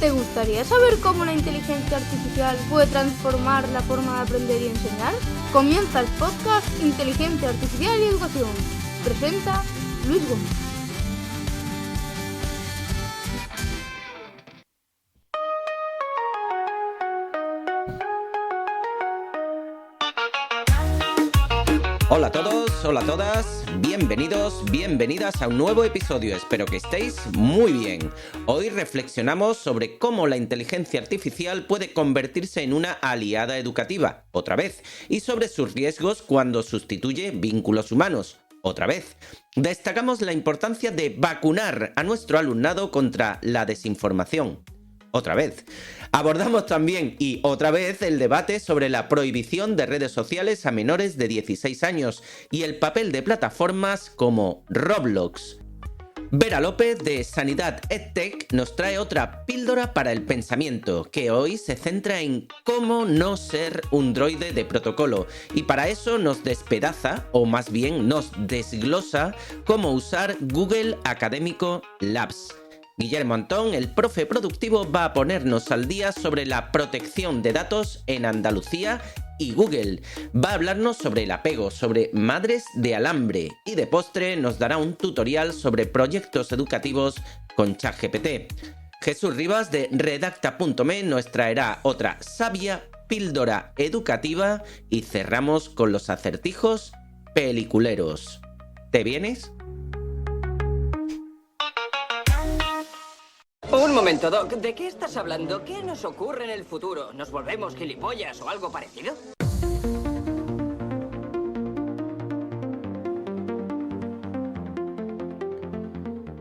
¿Te gustaría saber cómo la inteligencia artificial puede transformar la forma de aprender y enseñar? Comienza el podcast Inteligencia Artificial y Educación. Presenta Luis Gómez. Hola a todos, hola a todas, bienvenidos, bienvenidas a un nuevo episodio, espero que estéis muy bien. Hoy reflexionamos sobre cómo la inteligencia artificial puede convertirse en una aliada educativa, otra vez, y sobre sus riesgos cuando sustituye vínculos humanos, otra vez. Destacamos la importancia de vacunar a nuestro alumnado contra la desinformación, otra vez. Abordamos también y otra vez el debate sobre la prohibición de redes sociales a menores de 16 años y el papel de plataformas como Roblox. Vera López de Sanidad EdTech nos trae otra píldora para el pensamiento, que hoy se centra en cómo no ser un droide de protocolo, y para eso nos despedaza, o más bien nos desglosa, cómo usar Google Académico Labs. Guillermo Antón, el profe productivo, va a ponernos al día sobre la protección de datos en Andalucía y Google. Va a hablarnos sobre el apego, sobre madres de alambre y de postre nos dará un tutorial sobre proyectos educativos con ChatGPT. Jesús Rivas de Redacta.me nos traerá otra sabia píldora educativa y cerramos con los acertijos peliculeros. ¿Te vienes? Un momento, Doc. ¿De qué estás hablando? ¿Qué nos ocurre en el futuro? ¿Nos volvemos gilipollas o algo parecido?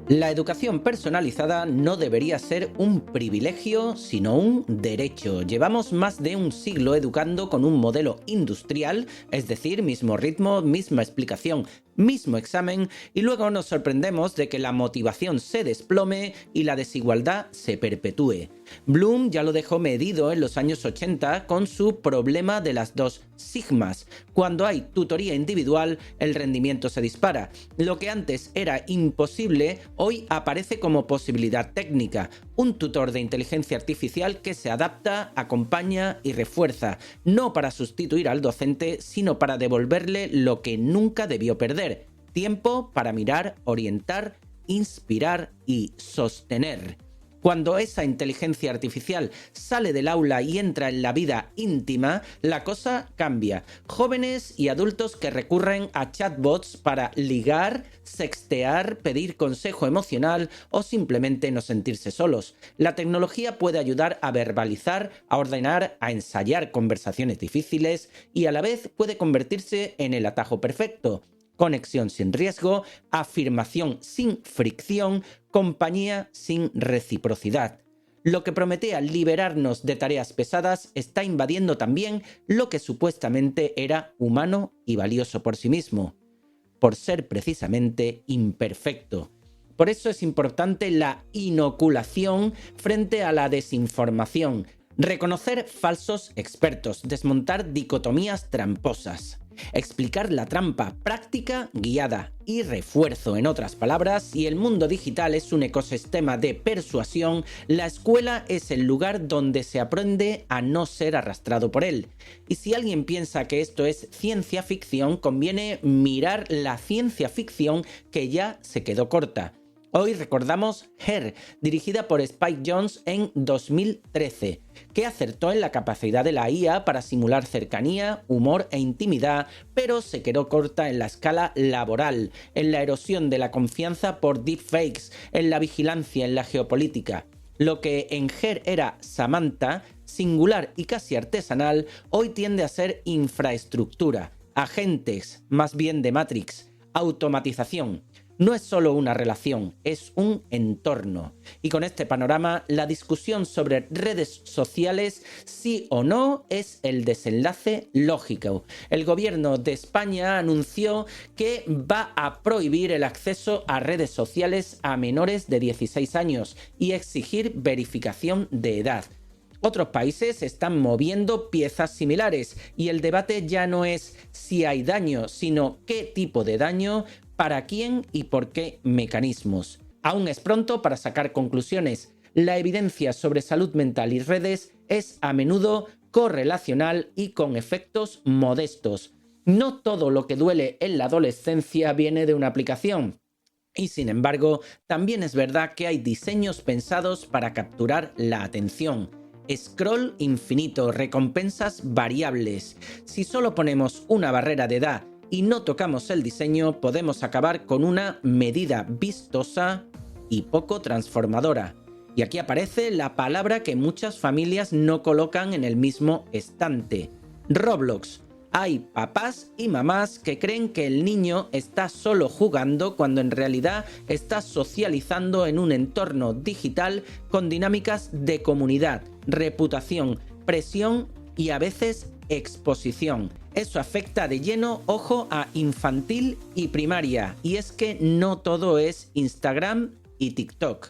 La educación personalizada no debería ser un privilegio, sino un derecho. Llevamos más de un siglo educando con un modelo industrial, es decir, mismo ritmo, misma explicación, mismo examen, y luego nos sorprendemos de que la motivación se desplome y la desigualdad se perpetúe. Bloom ya lo dejó medido en los años 80 con su problema de las dos sigmas. Cuando hay tutoría individual, el rendimiento se dispara. Lo que antes era imposible, hoy aparece como posibilidad técnica. Un tutor de inteligencia artificial que se adapta, acompaña y refuerza, no para sustituir al docente, sino para devolverle lo que nunca debió perder: tiempo para mirar, orientar, inspirar y sostener. Cuando esa inteligencia artificial sale del aula y entra en la vida íntima, la cosa cambia. Jóvenes y adultos que recurren a chatbots para ligar, sextear, pedir consejo emocional o simplemente no sentirse solos. La tecnología puede ayudar a verbalizar, a ordenar, a ensayar conversaciones difíciles y a la vez puede convertirse en el atajo perfecto. Conexión sin riesgo, afirmación sin fricción, compañía sin reciprocidad. Lo que prometía liberarnos de tareas pesadas está invadiendo también lo que supuestamente era humano y valioso por sí mismo, por ser precisamente imperfecto. Por eso es importante la inoculación frente a la desinformación, reconocer falsos expertos, desmontar dicotomías tramposas. Explicar la trampa, práctica guiada y refuerzo, en otras palabras. Y el mundo digital es un ecosistema de persuasión. La escuela es el lugar donde se aprende a no ser arrastrado por él. Y si alguien piensa que esto es ciencia ficción, conviene mirar la ciencia ficción que ya se quedó corta. Hoy recordamos Her, dirigida por Spike Jonze en 2013, que acertó en la capacidad de la IA para simular cercanía, humor e intimidad, pero se quedó corta en la escala laboral, en la erosión de la confianza por deepfakes, en la vigilancia, en la geopolítica. Lo que en Her era Samantha, singular y casi artesanal, hoy tiende a ser infraestructura, agentes, más bien de Matrix, automatización. No es solo una relación, es un entorno. Y con este panorama, la discusión sobre redes sociales, sí o no, es el desenlace lógico. El gobierno de España anunció que va a prohibir el acceso a redes sociales a menores de 16 años y exigir verificación de edad. Otros países están moviendo piezas similares y el debate ya no es si hay daño, sino qué tipo de daño, para quién y por qué mecanismos. Aún es pronto para sacar conclusiones, La evidencia sobre salud mental y redes es a menudo correlacional y con efectos modestos. No todo lo que duele en la adolescencia viene de una aplicación. Y sin embargo, también es verdad que hay diseños pensados para capturar la atención. Scroll infinito, recompensas variables. Si solo ponemos una barrera de edad y no tocamos el diseño, podemos acabar con una medida vistosa y poco transformadora. Y aquí aparece la palabra que muchas familias no colocan en el mismo estante: Roblox. Hay papás y mamás que creen que el niño está solo jugando cuando en realidad está socializando en un entorno digital con dinámicas de comunidad, reputación, presión y a veces exposición. Eso afecta de lleno, ojo, a infantil y primaria. Y es que no todo es Instagram y TikTok.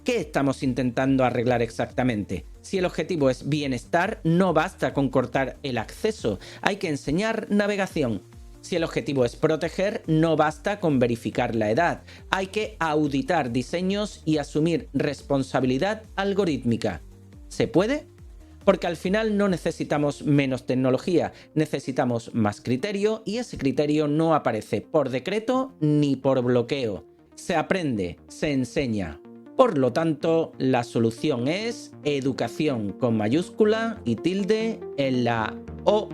¿Qué estamos intentando arreglar exactamente? Si el objetivo es bienestar, no basta con cortar el acceso, hay que enseñar navegación. Si el objetivo es proteger, no basta con verificar la edad, hay que auditar diseños y asumir responsabilidad algorítmica. ¿Se puede? Porque al final no necesitamos menos tecnología, necesitamos más criterio y ese criterio no aparece por decreto ni por bloqueo. Se aprende, se enseña. Por lo tanto, la solución es educación con mayúscula y tilde en la O.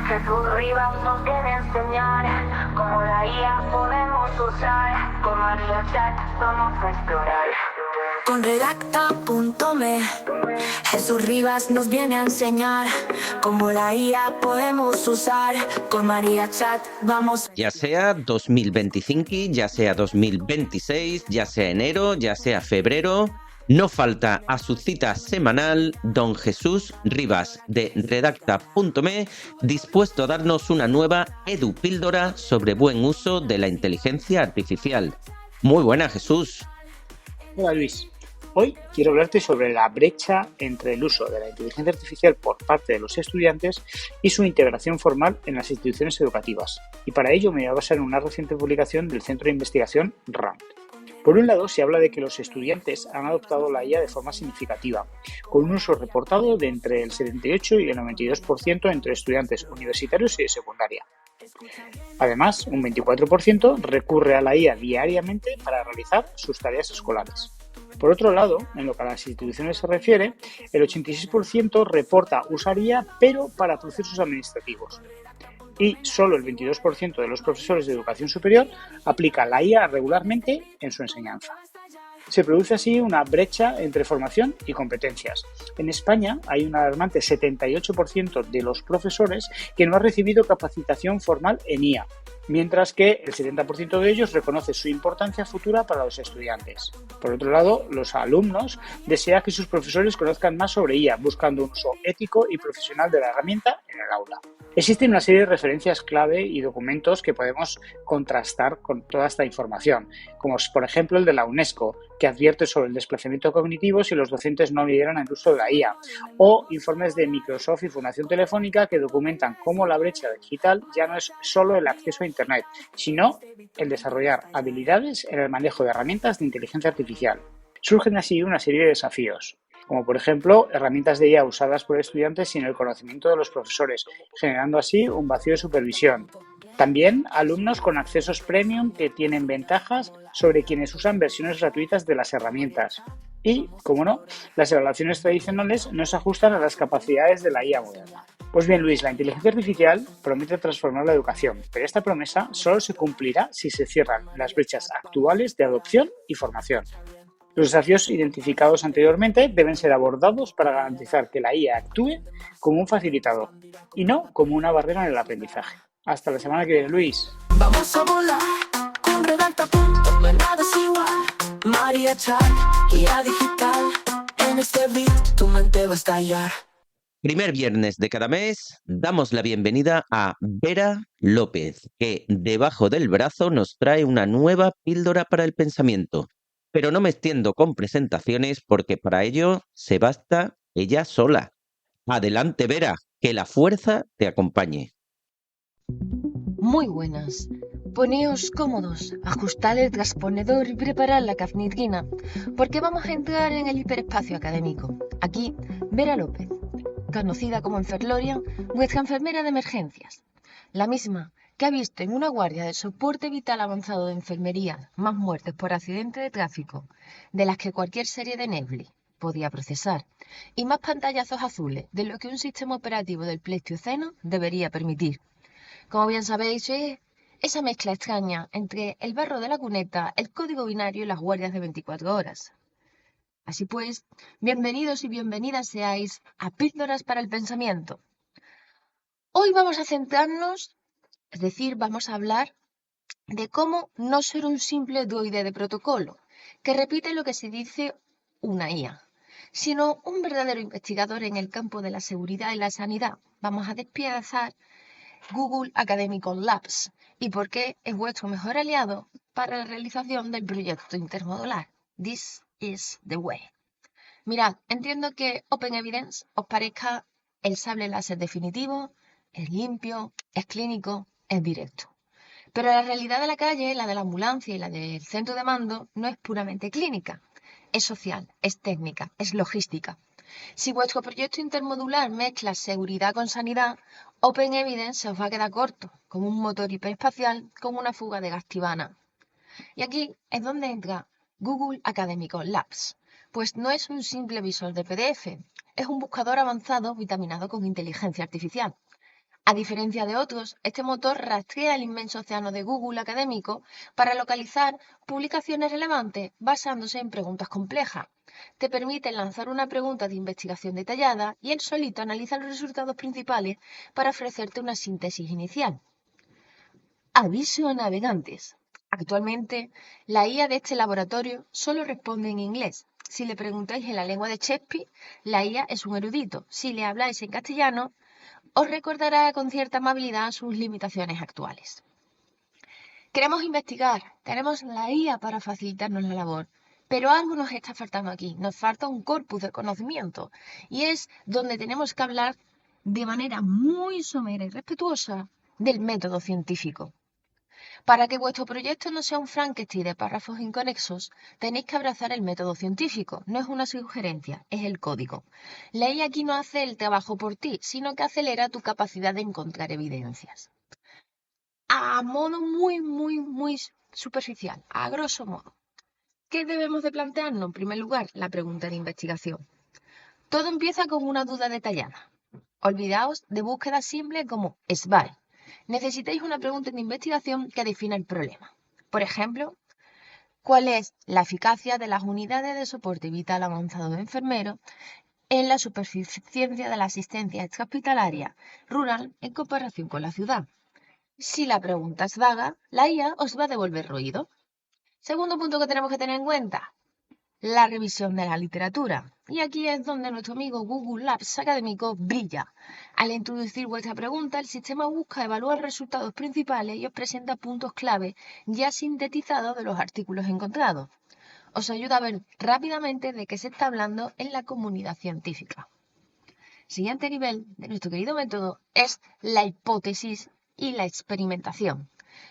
Jesús Rivas nos quiere enseñar cómo la IA podemos usar. Con María Chat vamos a explorar. Con redacta.me Jesús Rivas nos viene a enseñar cómo la IA podemos usar. Con María Chat vamos. Ya sea 2025, ya sea 2026, ya sea enero, ya sea febrero, no falta a su cita semanal don Jesús Rivas de redacta.me, dispuesto a darnos una nueva edupíldora sobre buen uso de la inteligencia artificial. Muy buena, Jesús. Hola, Luis. Hoy quiero hablarte sobre la brecha entre el uso de la inteligencia artificial por parte de los estudiantes y su integración formal en las instituciones educativas. Y para ello me voy a basar en una reciente publicación del Centro de Investigación RAND. Por un lado, se habla de que los estudiantes han adoptado la IA de forma significativa, con un uso reportado de entre el 78 y el 92% entre estudiantes universitarios y de secundaria. Además, un 24% recurre a la IA diariamente para realizar sus tareas escolares. Por otro lado, en lo que a las instituciones se refiere, el 86% reporta usar IA, pero para procesos administrativos. Y solo el 22% de los profesores de educación superior aplica la IA regularmente en su enseñanza. Se produce así una brecha entre formación y competencias. En España hay un alarmante 78% de los profesores que no ha recibido capacitación formal en IA, mientras que el 70% de ellos reconoce su importancia futura para los estudiantes. Por otro lado, los alumnos desean que sus profesores conozcan más sobre IA, buscando un uso ético y profesional de la herramienta en el aula. Existen una serie de referencias clave y documentos que podemos contrastar con toda esta información, como por ejemplo el de la UNESCO, que advierte sobre el desplazamiento cognitivo si los docentes no lideran el uso de la IA, o informes de Microsoft y Fundación Telefónica que documentan cómo la brecha digital ya no es solo el acceso a Internet, sino el desarrollar habilidades en el manejo de herramientas de inteligencia artificial. Surgen así una serie de desafíos, como por ejemplo herramientas de IA usadas por estudiantes sin el conocimiento de los profesores, generando así un vacío de supervisión. También alumnos con accesos premium que tienen ventajas sobre quienes usan versiones gratuitas de las herramientas. Y, como no, las evaluaciones tradicionales no se ajustan a las capacidades de la IA moderna. Pues bien, Luis, la inteligencia artificial promete transformar la educación, pero esta promesa solo se cumplirá si se cierran las brechas actuales de adopción y formación. Los desafíos identificados anteriormente deben ser abordados para garantizar que la IA actúe como un facilitador y no como una barrera en el aprendizaje. Hasta la semana que viene, Luis. Vamos a volar con redacta.me, nada es igual. María Chat, IA digital. En este beat tu mente va a estallar. Primer viernes de cada mes damos la bienvenida a Vera López, que debajo del brazo nos trae una nueva píldora para el pensamiento. Pero no me extiendo con presentaciones porque para ello se basta ella sola. Adelante, Vera, que la fuerza te acompañe. Muy buenas. Poneos cómodos, ajustad el transponedor y preparad la cafeína, porque vamos a entrar en el hiperespacio académico. Aquí, Vera López, conocida como Enferloria, vuestra enfermera de emergencias. La misma que ha visto en una guardia de soporte vital avanzado de enfermería más muertes por accidente de tráfico de las que cualquier serie de Netflix podía procesar, y más pantallazos azules de lo que un sistema operativo del Pleistoceno debería permitir. Como bien sabéis, es esa mezcla extraña entre el barro de la cuneta, el código binario y las guardias de 24 horas. Así pues, bienvenidos y bienvenidas seáis a Píldoras para el Pensamiento. Hoy vamos a centrarnos, es decir, vamos a hablar de cómo no ser un simple droide de protocolo, que repite lo que se dice una IA, sino un verdadero investigador en el campo de la seguridad y la sanidad. Vamos a despiadar Google Academic Labs y por qué es vuestro mejor aliado para la realización del proyecto intermodular. This is the way. Mirad, entiendo que Open Evidence os parezca el sable láser definitivo, es limpio, es clínico, es directo. Pero la realidad de la calle, la de la ambulancia y la del centro de mando, no es puramente clínica. Es social, es técnica, es logística. Si vuestro proyecto intermodular mezcla seguridad con sanidad, Open Evidence se os va a quedar corto, como un motor hiperespacial con una fuga de gas tibana. Y aquí es donde entra Google Academic Labs, pues no es un simple visor de PDF, es un buscador avanzado vitaminado con inteligencia artificial. A diferencia de otros, este motor rastrea el inmenso océano de Google académico para localizar publicaciones relevantes basándose en preguntas complejas. Te permite lanzar una pregunta de investigación detallada y él solito analiza los resultados principales para ofrecerte una síntesis inicial. Aviso a navegantes. Actualmente, la IA de este laboratorio solo responde en inglés. Si le preguntáis en la lengua de Shakespeare, la IA es un erudito. Si le habláis en castellano, os recordará con cierta amabilidad sus limitaciones actuales. Queremos investigar, tenemos la IA para facilitarnos la labor, pero algo nos está faltando aquí, nos falta un corpus de conocimiento y es donde tenemos que hablar de manera muy somera y respetuosa del método científico. Para que vuestro proyecto no sea un Frankenstein de párrafos inconexos, tenéis que abrazar el método científico. No es una sugerencia, es el código. La IA aquí no hace el trabajo por ti, sino que acelera tu capacidad de encontrar evidencias. A modo muy superficial, a grosso modo. ¿Qué debemos de plantearnos? En primer lugar, la pregunta de investigación. Todo empieza con una duda detallada. Olvidaos de búsquedas simples como SBAR. Necesitáis una pregunta de investigación que defina el problema. Por ejemplo, ¿cuál es la eficacia de las unidades de soporte vital avanzado de enfermeros en la suficiencia de la asistencia extrahospitalaria rural en comparación con la ciudad? Si la pregunta es vaga, la IA os va a devolver ruido. Segundo punto que tenemos que tener en cuenta, la revisión de la literatura. Y aquí es donde nuestro amigo Google Labs académico brilla. Al introducir vuestra pregunta, el sistema busca evaluar resultados principales y os presenta puntos clave ya sintetizados de los artículos encontrados. Os ayuda a ver rápidamente de qué se está hablando en la comunidad científica. Siguiente nivel de nuestro querido método es la hipótesis y la experimentación.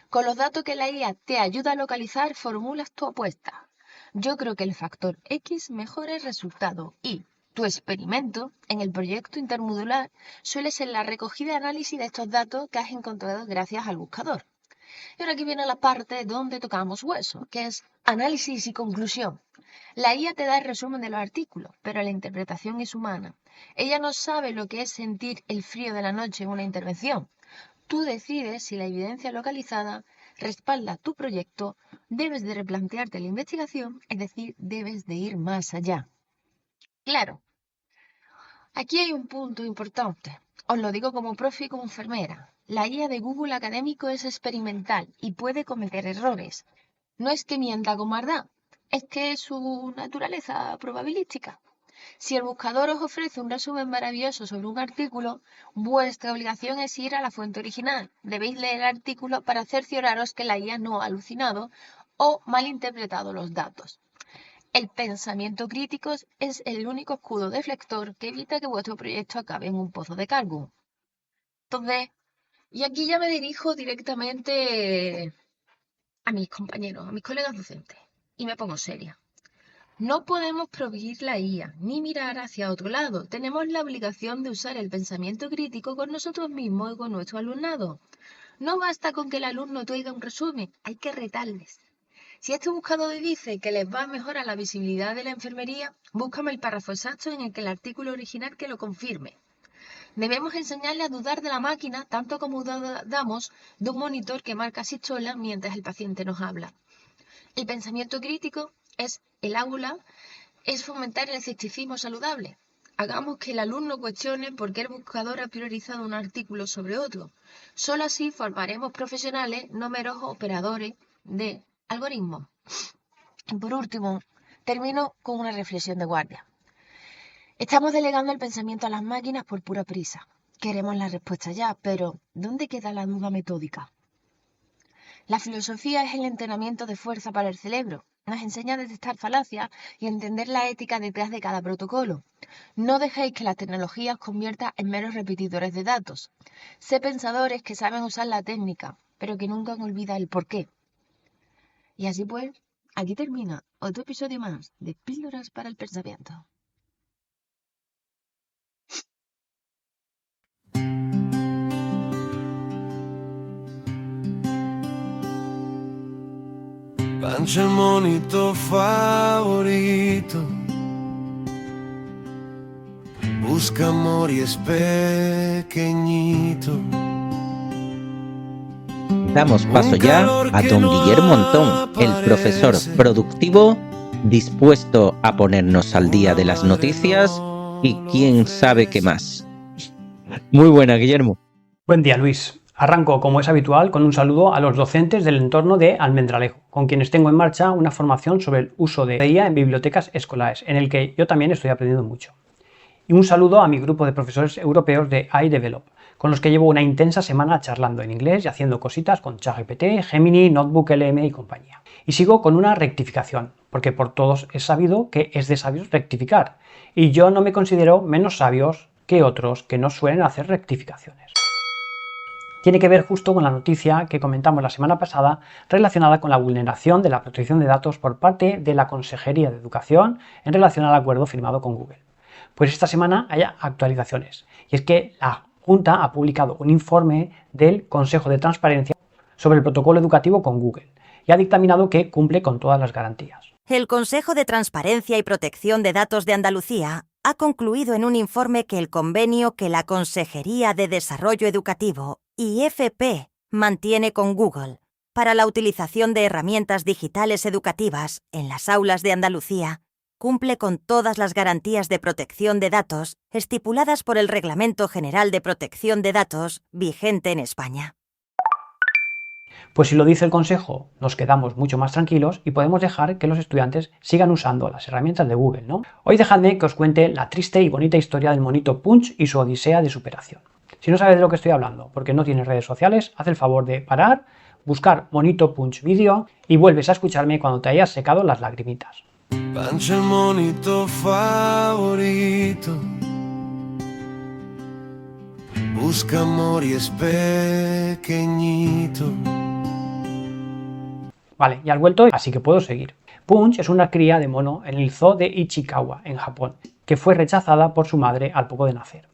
Con los datos que la IA te ayuda a localizar, formulas tu apuesta. Yo creo que el factor X mejora el resultado y tu experimento en el proyecto intermodular suele ser la recogida y análisis de estos datos que has encontrado gracias al buscador. Y ahora aquí viene la parte donde tocamos hueso, que es análisis y conclusión. La IA te da el resumen de los artículos, pero la interpretación es humana. Ella no sabe lo que es sentir el frío de la noche en una intervención. Tú decides si la evidencia localizada respalda tu proyecto, debes de replantearte la investigación, es decir, debes de ir más allá. Claro, aquí hay un punto importante. Os lo digo como profe y como enfermera. La IA de Google académico es experimental y puede cometer errores. No es que mienta con maldad, es que es su naturaleza probabilística. Si el buscador os ofrece un resumen maravilloso sobre un artículo, vuestra obligación es ir a la fuente original. Debéis leer el artículo para cercioraros que la IA no ha alucinado o malinterpretado los datos. El pensamiento crítico es el único escudo deflector que evita que vuestro proyecto acabe en un pozo de carbón. Entonces, y aquí ya me dirijo directamente a mis compañeros, a mis colegas docentes, y me pongo seria. No podemos prohibir la IA, ni mirar hacia otro lado. Tenemos la obligación de usar el pensamiento crítico con nosotros mismos y con nuestro alumnado. No basta con que el alumno traiga un resumen, hay que retarles. Si este buscador dice que les va a mejorar la visibilidad de la enfermería, búscame el párrafo exacto en el artículo original que lo confirme. Debemos enseñarle a dudar de la máquina tanto como dudamos de un monitor que marca sístola mientras el paciente nos habla. El pensamiento crítico es el aula, es fomentar el escepticismo saludable. Hagamos que el alumno cuestione por qué el buscador ha priorizado un artículo sobre otro. Solo así formaremos profesionales, no meros operadores de algoritmos. Y por último, termino con una reflexión de guardia. Estamos delegando el pensamiento a las máquinas por pura prisa. Queremos la respuesta ya, pero ¿dónde queda la duda metódica? La filosofía es el entrenamiento de fuerza para el cerebro. Nos enseña a detectar falacias y a entender la ética detrás de cada protocolo. No dejéis que las tecnologías os conviertan en meros repetidores de datos. Sé pensadores que saben usar la técnica, pero que nunca olvidan el porqué. Y así pues, aquí termina otro episodio más de Píldoras para el Pensamiento. Pancho el monito favorito, busca amor y es pequeñito. Damos paso ya a don Guillermo Antón, el profesor productivo, dispuesto a ponernos al día de las noticias y quién sabe qué más. Muy buena, Guillermo. Buen día, Luis. Arranco, como es habitual, con un saludo a los docentes del entorno de Almendralejo, con quienes tengo en marcha una formación sobre el uso de IA en bibliotecas escolares, en el que yo también estoy aprendiendo mucho. Y un saludo a mi grupo de profesores europeos de iDevelop, con los que llevo una intensa semana charlando en inglés y haciendo cositas con ChatGPT, Gemini, Notebook LM y compañía. Y sigo con una rectificación, porque por todos es sabido que es de sabios rectificar, y yo no me considero menos sabios que otros que no suelen hacer rectificaciones. Tiene que ver justo con la noticia que comentamos la semana pasada relacionada con la vulneración de la protección de datos por parte de la Consejería de Educación en relación al acuerdo firmado con Google. Pues esta semana hay actualizaciones, y es que la Junta ha publicado un informe del Consejo de Transparencia sobre el protocolo educativo con Google y ha dictaminado que cumple con todas las garantías. El Consejo de Transparencia y Protección de Datos de Andalucía ha concluido en un informe que el convenio que la Consejería de Desarrollo Educativo y FP mantiene con Google para la utilización de herramientas digitales educativas en las aulas de Andalucía cumple con todas las garantías de protección de datos estipuladas por el Reglamento General de Protección de Datos vigente en España. Pues si lo dice el Consejo, nos quedamos mucho más tranquilos y podemos dejar que los estudiantes sigan usando las herramientas de Google, ¿no? Hoy dejadme que os cuente la triste y bonita historia del monito Punch y su odisea de superación. Si no sabes de lo que estoy hablando porque no tienes redes sociales, haz el favor de parar, buscar monito Punch vídeo y vuelves a escucharme cuando te hayas secado las lagrimitas. Pancho el monito favorito, busca amor y es pequeñito. Vale, ya has vuelto, así que puedo seguir. Punch es una cría de mono en el zoo de Ichikawa, en Japón, que fue rechazada por su madre al poco de nacer.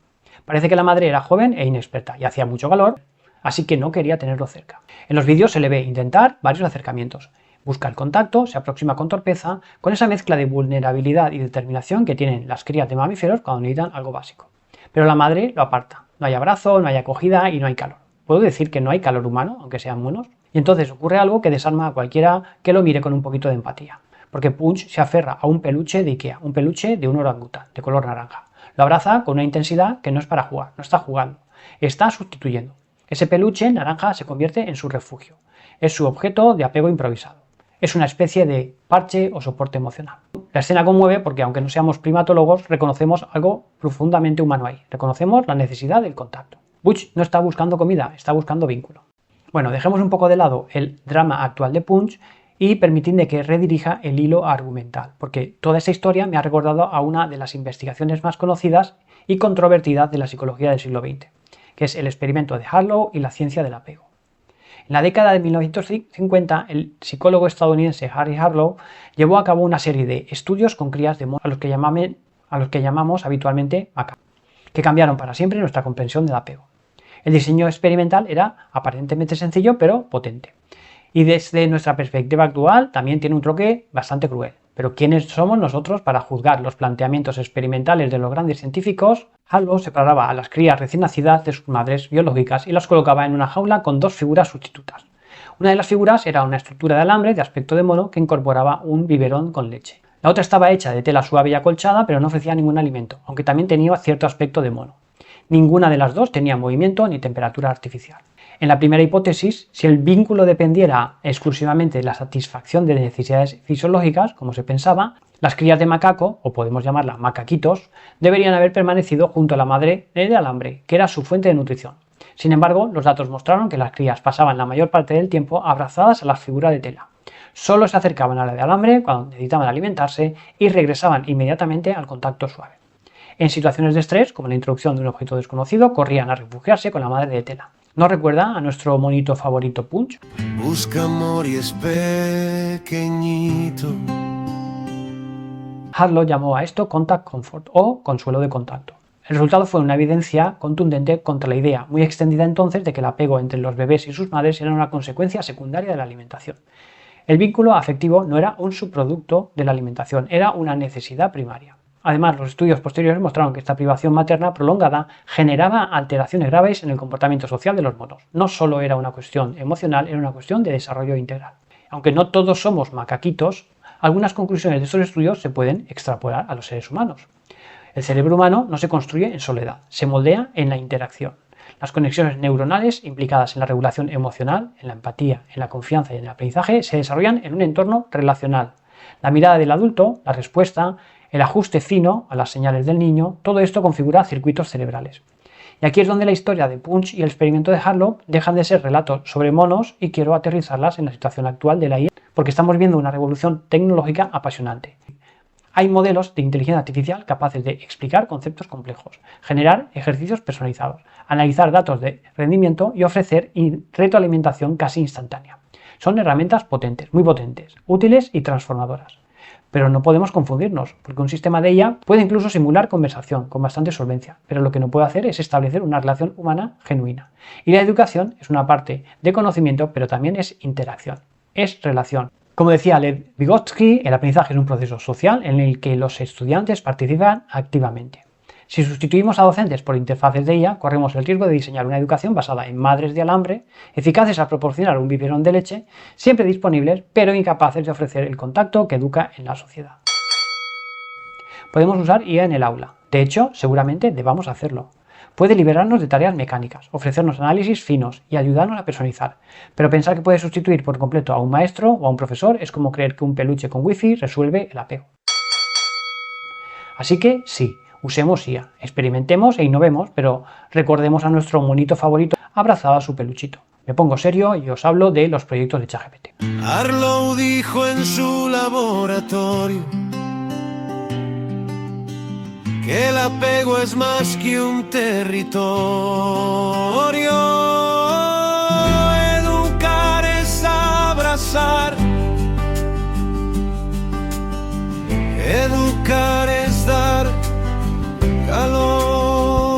Parece que la madre era joven e inexperta y hacía mucho calor, así que no quería tenerlo cerca. En los vídeos se le ve intentar varios acercamientos. Busca el contacto, se aproxima con torpeza, con esa mezcla de vulnerabilidad y determinación que tienen las crías de mamíferos cuando necesitan algo básico. Pero la madre lo aparta. No hay abrazo, no hay acogida y no hay calor. ¿Puedo decir que no hay calor humano, aunque sean monos? Y entonces ocurre algo que desarma a cualquiera que lo mire con un poquito de empatía. Porque Punch se aferra a un peluche de Ikea, un peluche de un orangután, de color naranja. Lo abraza con una intensidad que no es para jugar, no está jugando, está sustituyendo. Ese peluche naranja se convierte en su refugio. Es su objeto de apego improvisado. Es una especie de parche o soporte emocional. La escena conmueve porque, aunque no seamos primatólogos, reconocemos algo profundamente humano ahí. Reconocemos la necesidad del contacto. Punch no está buscando comida, está buscando vínculo. Bueno, dejemos un poco de lado el drama actual de Punch y permitidme que redirija el hilo argumental, porque toda esta historia me ha recordado a una de las investigaciones más conocidas y controvertidas de la psicología del siglo XX, que es el experimento de Harlow y la ciencia del apego. En la década de 1950, el psicólogo estadounidense Harry Harlow llevó a cabo una serie de estudios con crías de monos a los que llamamos habitualmente macacos, que cambiaron para siempre nuestra comprensión del apego. El diseño experimental era aparentemente sencillo, pero potente. Y desde nuestra perspectiva actual también tiene un toque bastante cruel. Pero ¿quiénes somos nosotros para juzgar los planteamientos experimentales de los grandes científicos? Harlow separaba a las crías recién nacidas de sus madres biológicas y las colocaba en una jaula con dos figuras sustitutas. Una de las figuras era una estructura de alambre de aspecto de mono que incorporaba un biberón con leche. La otra estaba hecha de tela suave y acolchada, pero no ofrecía ningún alimento, aunque también tenía cierto aspecto de mono. Ninguna de las dos tenía movimiento ni temperatura artificial. En la primera hipótesis, si el vínculo dependiera exclusivamente de la satisfacción de necesidades fisiológicas, como se pensaba, las crías de macaco, o podemos llamarlas macaquitos, deberían haber permanecido junto a la madre de alambre, que era su fuente de nutrición. Sin embargo, los datos mostraron que las crías pasaban la mayor parte del tiempo abrazadas a la figura de tela. Solo se acercaban a la de alambre cuando necesitaban alimentarse y regresaban inmediatamente al contacto suave. En situaciones de estrés, como la introducción de un objeto desconocido, corrían a refugiarse con la madre de tela. ¿No recuerda a nuestro monito favorito Punch? Busca amor y es pequeñito. Harlow llamó a esto contact comfort o consuelo de contacto. El resultado fue una evidencia contundente contra la idea, muy extendida entonces, de que el apego entre los bebés y sus madres era una consecuencia secundaria de la alimentación. El vínculo afectivo no era un subproducto de la alimentación, era una necesidad primaria. Además, los estudios posteriores mostraron que esta privación materna prolongada generaba alteraciones graves en el comportamiento social de los monos. No solo era una cuestión emocional, era una cuestión de desarrollo integral. Aunque no todos somos macaquitos, algunas conclusiones de estos estudios se pueden extrapolar a los seres humanos. El cerebro humano no se construye en soledad, se moldea en la interacción. Las conexiones neuronales implicadas en la regulación emocional, en la empatía, en la confianza y en el aprendizaje se desarrollan en un entorno relacional. La mirada del adulto, la respuesta, el ajuste fino a las señales del niño, todo esto configura circuitos cerebrales. Y aquí es donde la historia de Punch y el experimento de Harlow dejan de ser relatos sobre monos y quiero aterrizarlas en la situación actual de la IA, porque estamos viendo una revolución tecnológica apasionante. Hay modelos de inteligencia artificial capaces de explicar conceptos complejos, generar ejercicios personalizados, analizar datos de rendimiento y ofrecer retroalimentación casi instantánea. Son herramientas potentes, muy potentes, útiles y transformadoras. Pero no podemos confundirnos, porque un sistema de IA puede incluso simular conversación con bastante solvencia, pero lo que no puede hacer es establecer una relación humana genuina. Y la educación es una parte de conocimiento, pero también es interacción, es relación. Como decía Lev Vygotsky, el aprendizaje es un proceso social en el que los estudiantes participan activamente. Si sustituimos a docentes por interfaces de IA, corremos el riesgo de diseñar una educación basada en madres de alambre, eficaces al proporcionar un biberón de leche, siempre disponibles, pero incapaces de ofrecer el contacto que educa en la sociedad. Podemos usar IA en el aula. De hecho, seguramente debamos hacerlo. Puede liberarnos de tareas mecánicas, ofrecernos análisis finos y ayudarnos a personalizar. Pero pensar que puede sustituir por completo a un maestro o a un profesor es como creer que un peluche con wifi resuelve el apego. Así que sí, usemos IA, experimentemos e innovemos, pero recordemos a nuestro monito favorito abrazado a su peluchito. Me pongo serio y os hablo de los proyectos de ChatGPT. Harlow dijo en su laboratorio que el apego es más que un territorio. Educar es abrazar. Educar es dar calor.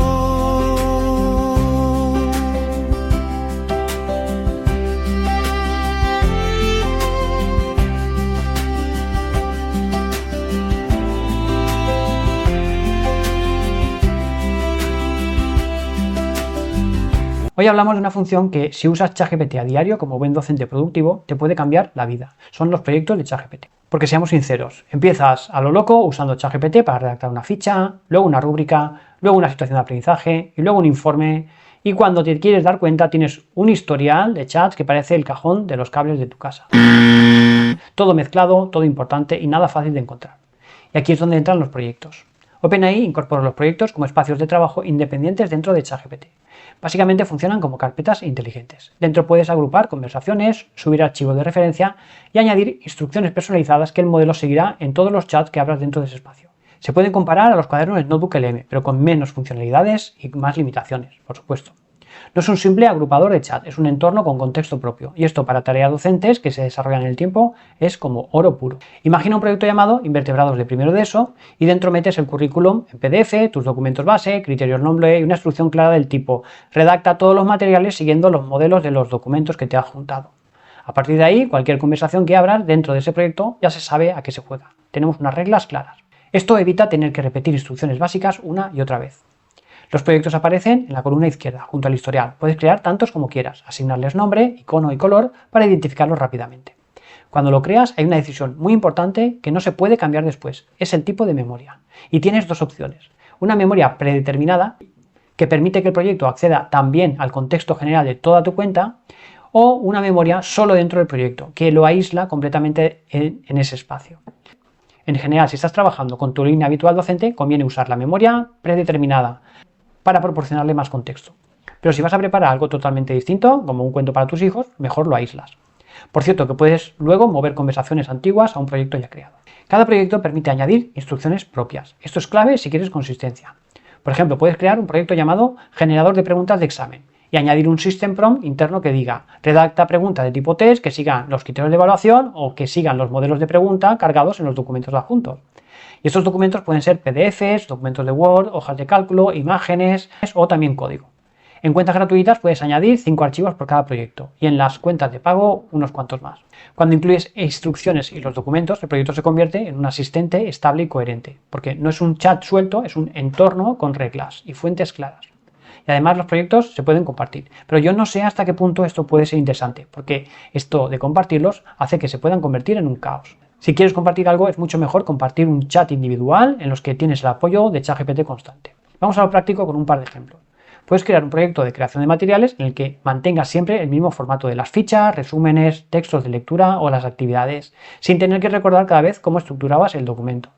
Hoy hablamos de una función que, si usas ChatGPT a diario como buen docente productivo, te puede cambiar la vida. Son los proyectos de ChatGPT. Porque seamos sinceros, empiezas a lo loco usando ChatGPT para redactar una ficha, luego una rúbrica, luego una situación de aprendizaje y luego un informe, y cuando te quieres dar cuenta tienes un historial de chats que parece el cajón de los cables de tu casa. Todo mezclado, todo importante y nada fácil de encontrar. Y aquí es donde entran los proyectos. OpenAI incorpora los proyectos como espacios de trabajo independientes dentro de ChatGPT. Básicamente funcionan como carpetas inteligentes. Dentro puedes agrupar conversaciones, subir archivos de referencia y añadir instrucciones personalizadas que el modelo seguirá en todos los chats que abras dentro de ese espacio. Se pueden comparar a los cuadernos Notebook LM, pero con menos funcionalidades y más limitaciones, por supuesto. No es un simple agrupador de chat, es un entorno con contexto propio. Y esto para tareas docentes que se desarrollan en el tiempo es como oro puro. Imagina un proyecto llamado Invertebrados de primero de ESO y dentro metes el currículum en PDF, tus documentos base, criterios nombre y una instrucción clara del tipo redacta todos los materiales siguiendo los modelos de los documentos que te has juntado. A partir de ahí, cualquier conversación que abras dentro de ese proyecto ya se sabe a qué se juega. Tenemos unas reglas claras. Esto evita tener que repetir instrucciones básicas una y otra vez. Los proyectos aparecen en la columna izquierda, junto al historial. Puedes crear tantos como quieras, asignarles nombre, icono y color para identificarlos rápidamente. Cuando lo creas hay una decisión muy importante que no se puede cambiar después. Es el tipo de memoria. Y tienes dos opciones. Una memoria predeterminada, que permite que el proyecto acceda también al contexto general de toda tu cuenta, o una memoria solo dentro del proyecto, que lo aísla completamente en ese espacio. En general, si estás trabajando con tu línea habitual docente, conviene usar la memoria predeterminada para proporcionarle más contexto. Pero si vas a preparar algo totalmente distinto, como un cuento para tus hijos, mejor lo aíslas. Por cierto, que puedes luego mover conversaciones antiguas a un proyecto ya creado. Cada proyecto permite añadir instrucciones propias. Esto es clave si quieres consistencia. Por ejemplo, puedes crear un proyecto llamado generador de preguntas de examen y añadir un system prompt interno que diga redacta preguntas de tipo test que sigan los criterios de evaluación o que sigan los modelos de pregunta cargados en los documentos adjuntos. Y estos documentos pueden ser PDFs, documentos de Word, hojas de cálculo, imágenes o también código. En cuentas gratuitas puedes añadir 5 archivos por cada proyecto y en las cuentas de pago unos cuantos más. Cuando incluyes instrucciones y los documentos, el proyecto se convierte en un asistente estable y coherente, porque no es un chat suelto, es un entorno con reglas y fuentes claras. Y además los proyectos se pueden compartir, pero yo no sé hasta qué punto esto puede ser interesante, porque esto de compartirlos hace que se puedan convertir en un caos. Si quieres compartir algo, es mucho mejor compartir un chat individual en los que tienes el apoyo de ChatGPT constante. Vamos a lo práctico con un par de ejemplos. Puedes crear un proyecto de creación de materiales en el que mantengas siempre el mismo formato de las fichas, resúmenes, textos de lectura o las actividades, sin tener que recordar cada vez cómo estructurabas el documento.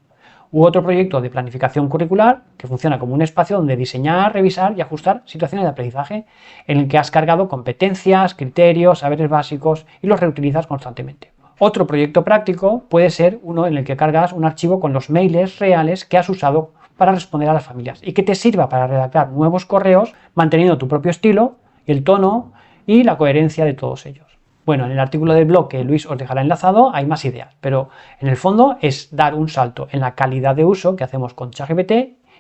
U otro proyecto de planificación curricular que funciona como un espacio donde diseñar, revisar y ajustar situaciones de aprendizaje en el que has cargado competencias, criterios, saberes básicos y los reutilizas constantemente. Otro proyecto práctico puede ser uno en el que cargas un archivo con los mails reales que has usado para responder a las familias y que te sirva para redactar nuevos correos manteniendo tu propio estilo, el tono y la coherencia de todos ellos. Bueno, en el artículo del blog que Luis os dejará enlazado hay más ideas, pero en el fondo es dar un salto en la calidad de uso que hacemos con ChatGPT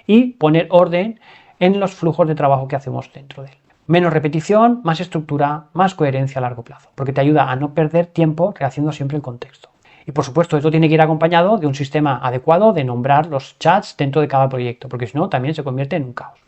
y poner orden en los flujos de trabajo que hacemos dentro de él. Menos repetición, más estructura, más coherencia a largo plazo, porque te ayuda a no perder tiempo rehaciendo siempre el contexto. Y por supuesto, esto tiene que ir acompañado de un sistema adecuado de nombrar los chats dentro de cada proyecto, porque si no, también se convierte en un caos.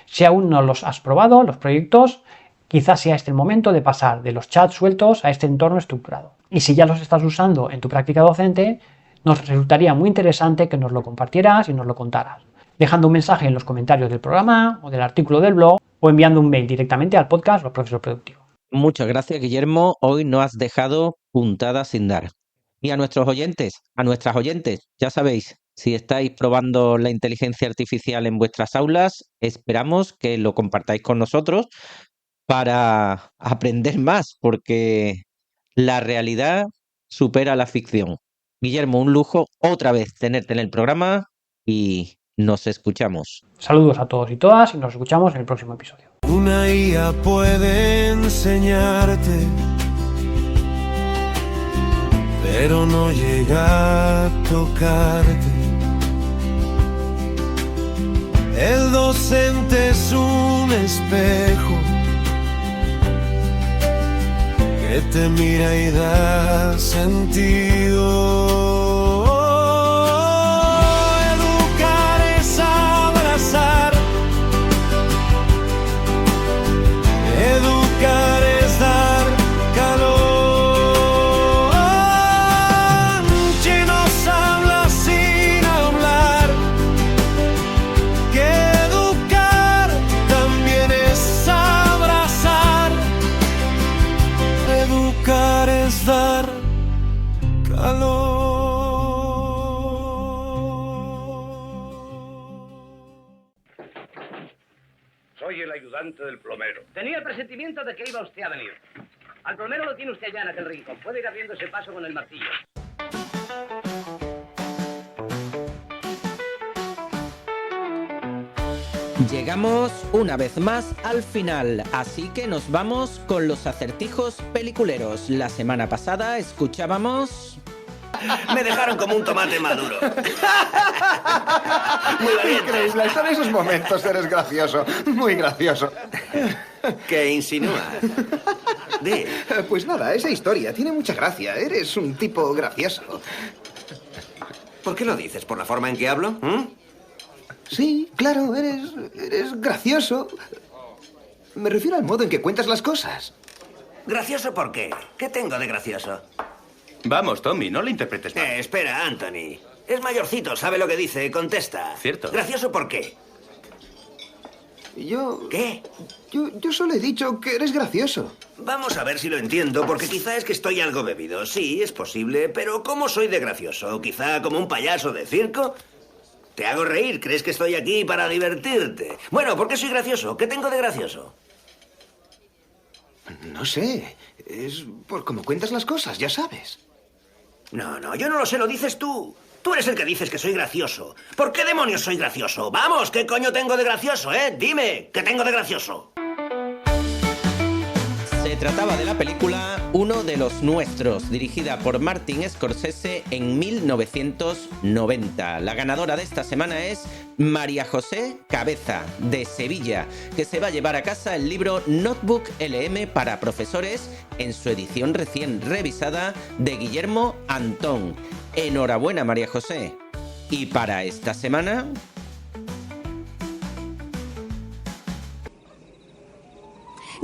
Si aún no los has probado, los proyectos, quizás sea este el momento de pasar de los chats sueltos a este entorno estructurado. Y si ya los estás usando en tu práctica docente, nos resultaría muy interesante que nos lo compartieras y nos lo contaras, dejando un mensaje en los comentarios del programa o del artículo del blog o enviando un mail directamente al podcast Los Profesor Productivo. Muchas gracias, Guillermo. Hoy no has dejado puntada sin dar. Y a nuestros oyentes, a nuestras oyentes, ya sabéis, si estáis probando la inteligencia artificial en vuestras aulas, esperamos que lo compartáis con nosotros para aprender más, porque la realidad supera la ficción. Guillermo, un lujo otra vez tenerte en el programa y nos escuchamos. Saludos a todos y todas y nos escuchamos en el próximo episodio. Una IA puede enseñarte, pero no llega a tocarte. El docente es un espejo que te mira y da sentido. Educar es abrazar, educar es dar calor. Chinos habla sin hablar, que educar también es abrazar. Educar es dar calor. Soy el ayudante del plomero. Tenía el presentimiento de que iba usted a venir. Al plomero lo tiene usted allá en aquel rincón. Puede ir abriendo ese paso con el martillo. Llegamos una vez más al final, así que nos vamos con los acertijos peliculeros. La semana pasada escuchábamos... Me dejaron como un tomate maduro. Muy valiente. Increíble, en esos momentos eres gracioso, muy gracioso. ¿Qué insinúa? Di. Pues nada, esa historia tiene mucha gracia. Eres un tipo gracioso. ¿Por qué lo dices? ¿Por la forma en que hablo? Sí, claro, eres gracioso. Me refiero al modo en que cuentas las cosas. ¿Gracioso por qué? ¿Qué tengo de gracioso? Vamos, Tommy, no le interpretes mal. Espera, Anthony. Es mayorcito, sabe lo que dice, contesta. Cierto. ¿Gracioso por qué? ¿Qué? Yo solo he dicho que eres gracioso. Vamos a ver si lo entiendo, porque quizá es que estoy algo bebido. Sí, es posible, pero ¿cómo soy de gracioso? ¿Quizá como un payaso de circo? Te hago reír, ¿crees que estoy aquí para divertirte? Bueno, ¿por qué soy gracioso? ¿Qué tengo de gracioso? No sé, es por cómo cuentas las cosas, ya sabes. No, yo no lo sé, lo dices tú. Tú eres el que dices que soy gracioso. ¿Por qué demonios soy gracioso? Vamos, ¿qué coño tengo de gracioso, Dime, ¿qué tengo de gracioso? Se trataba de la película Uno de los Nuestros, dirigida por Martin Scorsese en 1990. La ganadora de esta semana es María José Cabeza, de Sevilla, que se va a llevar a casa el libro Notebook LM para profesores en su edición recién revisada de Guillermo Antón. Enhorabuena, María José. Y para esta semana...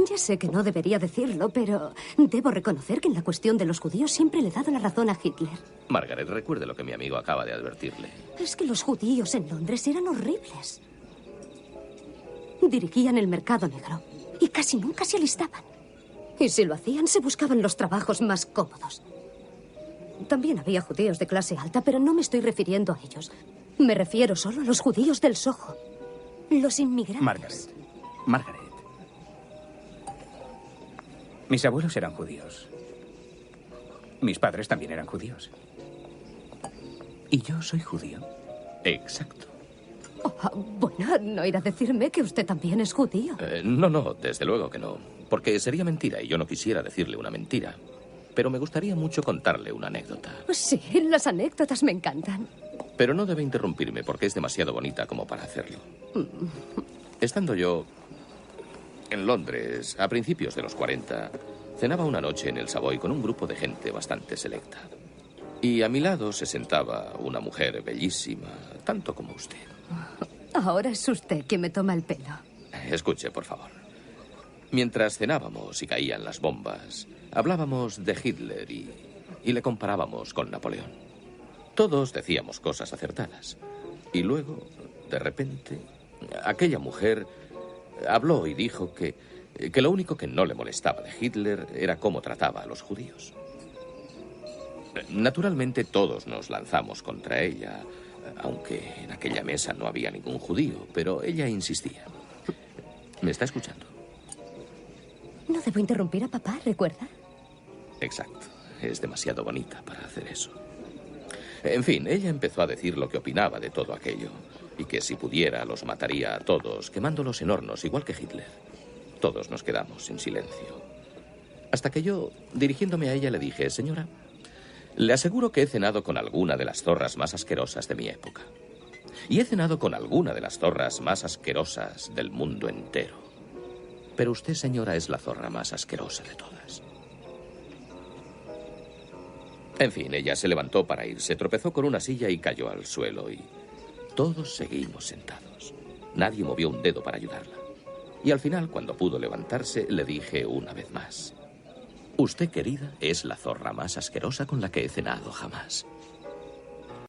Ya sé que no debería decirlo, pero debo reconocer que en la cuestión de los judíos siempre le he dado la razón a Hitler. Margaret, recuerde lo que mi amigo acaba de advertirle. Es que los judíos en Londres eran horribles. Dirigían el mercado negro y casi nunca se alistaban. Y si lo hacían, se buscaban los trabajos más cómodos. También había judíos de clase alta, pero no me estoy refiriendo a ellos. Me refiero solo a los judíos del Soho. Los inmigrantes. Margaret. Mis abuelos eran judíos. Mis padres también eran judíos. Y yo soy judío. Exacto. Bueno, no irá a decirme que usted también es judío. No, desde luego que no. Porque sería mentira y yo no quisiera decirle una mentira. Pero me gustaría mucho contarle una anécdota. Sí, las anécdotas me encantan. Pero no debe interrumpirme porque es demasiado bonita como para hacerlo. Estando yo en Londres, a principios de los 40, cenaba una noche en el Savoy con un grupo de gente bastante selecta. Y a mi lado se sentaba una mujer bellísima, tanto como usted. Ahora es usted quien me toma el pelo. Escuche, por favor. Mientras cenábamos y caían las bombas, hablábamos de Hitler y le comparábamos con Napoleón. Todos decíamos cosas acertadas. Y luego, de repente, aquella mujer habló y dijo que lo único que no le molestaba de Hitler era cómo trataba a los judíos. Naturalmente todos nos lanzamos contra ella, aunque en aquella mesa no había ningún judío, pero ella insistía. ¿Me está escuchando? No debo interrumpir a papá, ¿recuerda? Exacto. Es demasiado bonita para hacer eso. En fin, ella empezó a decir lo que opinaba de todo aquello. Y que si pudiera los mataría a todos, quemándolos en hornos, igual que Hitler. Todos nos quedamos en silencio. Hasta que yo, dirigiéndome a ella, le dije: señora, le aseguro que he cenado con alguna de las zorras más asquerosas de mi época. Y he cenado con alguna de las zorras más asquerosas del mundo entero. Pero usted, señora, es la zorra más asquerosa de todas. En fin, ella se levantó para irse, tropezó con una silla y cayó al suelo y... todos seguimos sentados. Nadie movió un dedo para ayudarla. Y al final, cuando pudo levantarse, le dije una vez más: usted, querida, es la zorra más asquerosa con la que he cenado jamás.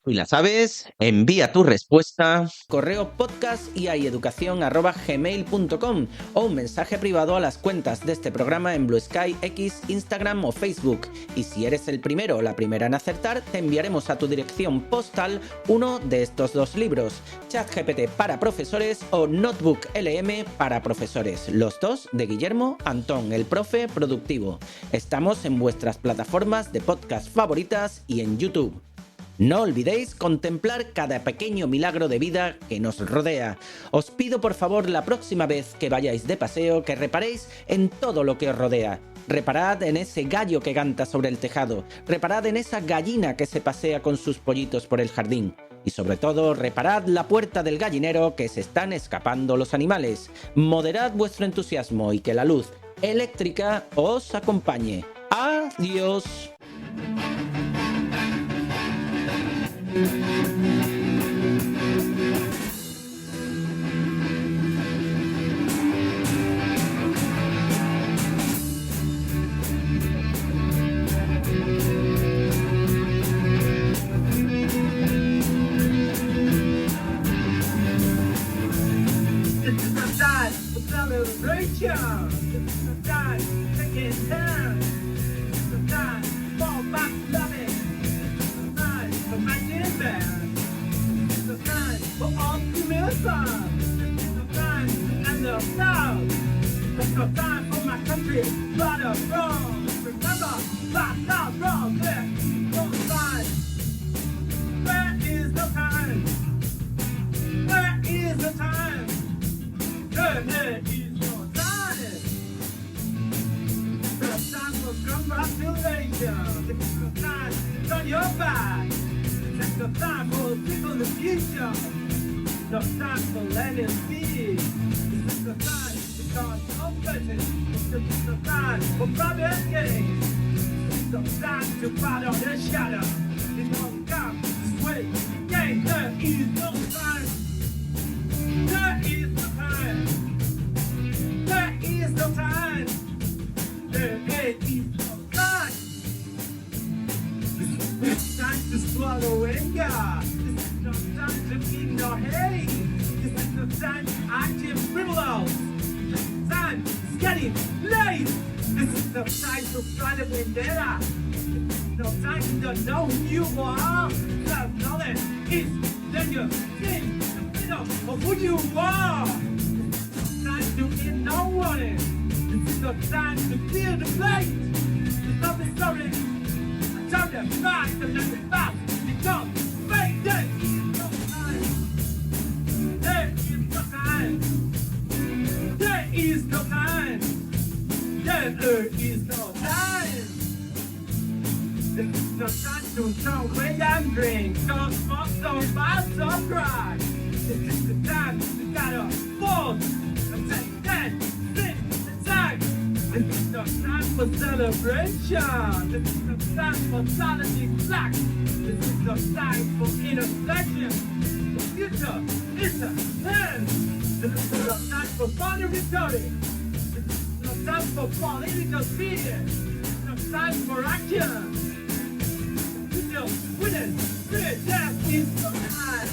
Y la sabes, envía tu respuesta, correo podcast@educacion@gmail.com o un mensaje privado a las cuentas de este programa en Blue Sky, X, Instagram o Facebook. Y si eres el primero o la primera en acertar, te enviaremos a tu dirección postal uno de estos dos libros, ChatGPT para profesores o Notebook LM para profesores, los dos de Guillermo Antón, el profe productivo. Estamos en vuestras plataformas de podcast favoritas y en YouTube. No olvidéis contemplar cada pequeño milagro de vida que nos rodea. Os pido por favor la próxima vez que vayáis de paseo que reparéis en todo lo que os rodea. Reparad en ese gallo que canta sobre el tejado, reparad en esa gallina que se pasea con sus pollitos por el jardín. Y sobre todo, reparad la puerta del gallinero que se están escapando los animales. Moderad vuestro entusiasmo y que la luz eléctrica os acompañe. ¡Adiós! Winners, death is the time.